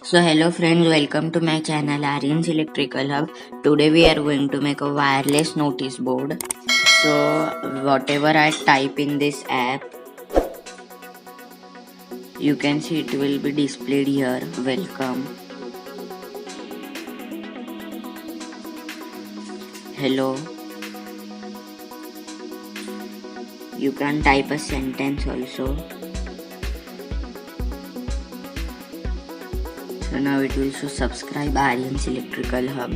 So hello friends, welcome to my channel Aryans Electrical Hub. Today we are going to make a wireless notice board. So whatever I type in this app, you can see it will be displayed here. Welcome, hello. You can type a sentence also. So now it will show subscribe Aryans Electrical Hub.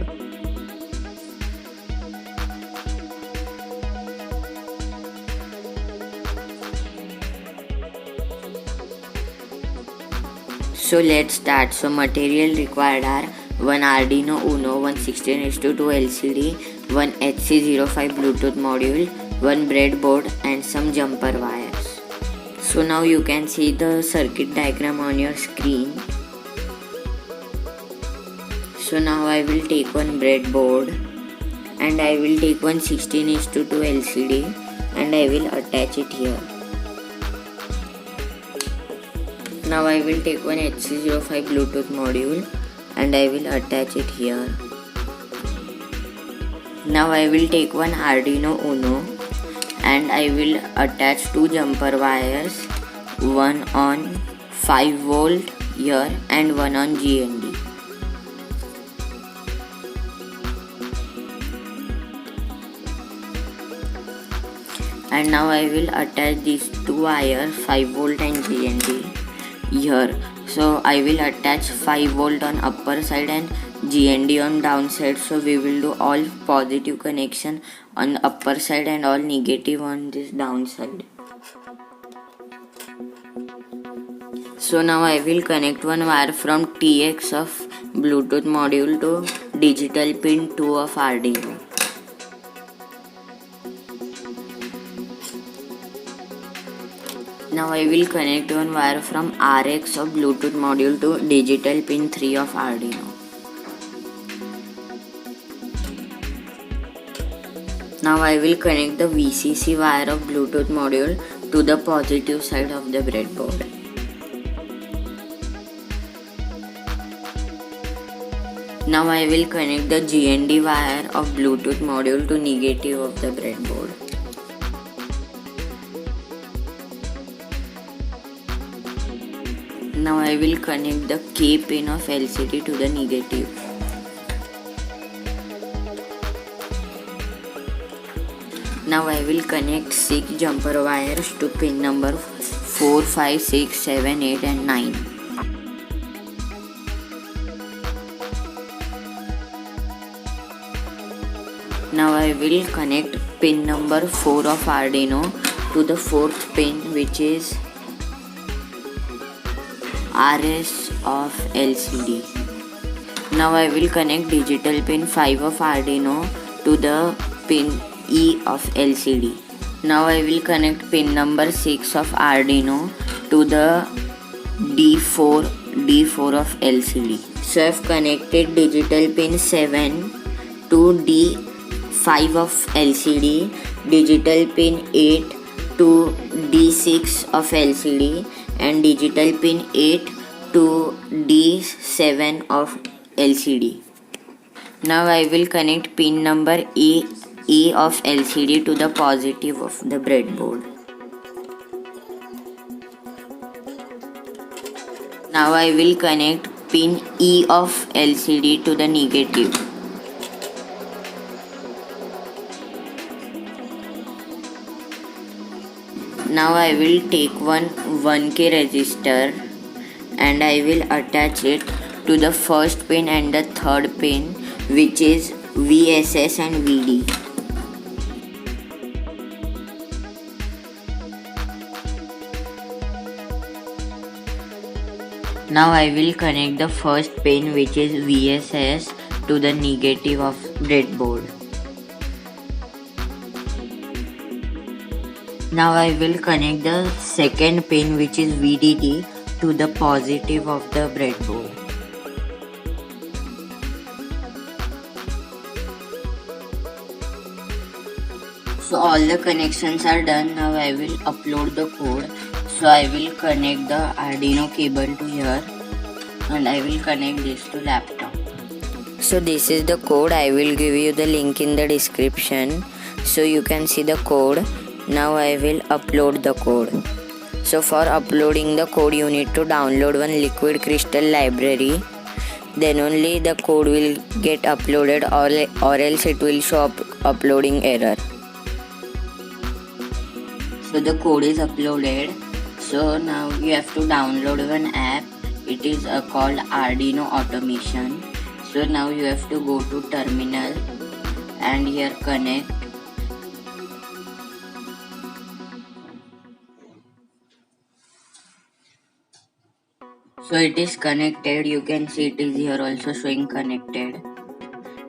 So let's start. So material required are one Arduino Uno, one 16:2 LCD, one HC05 Bluetooth module, one breadboard and some jumper wires. So now you can see the circuit diagram on your screen. So now I will take one breadboard and I will take one 16:2 LCD and I will attach it here. Now I will take one HC05 Bluetooth module and I will attach it here. Now I will take one Arduino Uno and I will attach two jumper wires, one on 5 volt here and one on GND. And now I will attach these two wires 5 volt and GND here. So I will attach 5 volt on upper side and GND on downside. So we will do all positive connection on the upper side and all negative on this downside. So now I will connect one wire from TX of Bluetooth module to digital pin 2 of Arduino. Now I will connect one wire from RX of Bluetooth module to digital pin 3 of Arduino. Now I will connect the VCC wire of Bluetooth module to the positive side of the breadboard. Now I will connect the GND wire of Bluetooth module to negative of the breadboard. Now I will connect the K pin of LCD to the negative. Now I will connect 6 jumper wires to pin number 4, 5, 6, 7, 8 and 9. Now I will connect pin number 4 of Arduino to the 4th pin, which is RS of LCD. Now I will connect digital pin 5 of Arduino to the pin E of LCD. Now I will connect pin number 6 of Arduino to the D4 of LCD. So I have connected digital pin 7 to D5 of LCD, digital pin 8 to D6 of LCD and digital pin 8 to D7 of LCD. Now I will connect pin number E of LCD to the positive of the breadboard. Now I will connect pin E of LCD to the negative. Now I will take one 1K resistor and I will attach it to the first pin and the third pin, which is VSS and VD. Now I will connect the first pin, which is VSS, to the negative of breadboard. Now I will connect the second pin, which is VDD, to the positive of the breadboard. So all the connections are done. Now I will upload the code. So I will connect the Arduino cable to here. and I will connect this to laptop. So this is the code. I will give you the link in the description so you can see the code. Now I will upload the code. So for uploading the code you need to download one liquid crystal library. Then only the code will get uploaded or else it will show up uploading error. So the code is uploaded. So now you have to download one app. It is called Arduino automation. So now you have to go to terminal and here connect. So it is connected. You can see it is here also showing connected.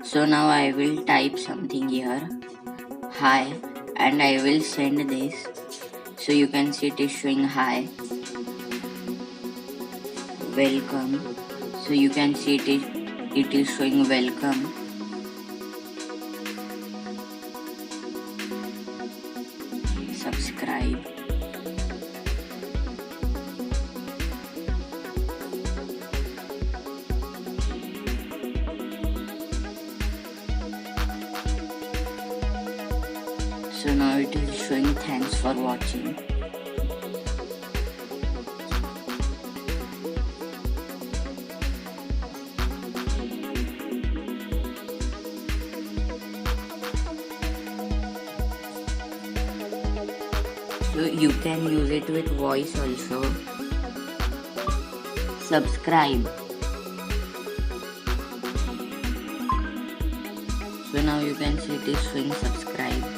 So now I will type something here, hi, and I will send this. So you can see it is showing hi, welcome. So you can see it is showing welcome. Subscribe. So now it is showing thanks for watching. So you can use it with voice also. Subscribe. So now you can see it is showing subscribe.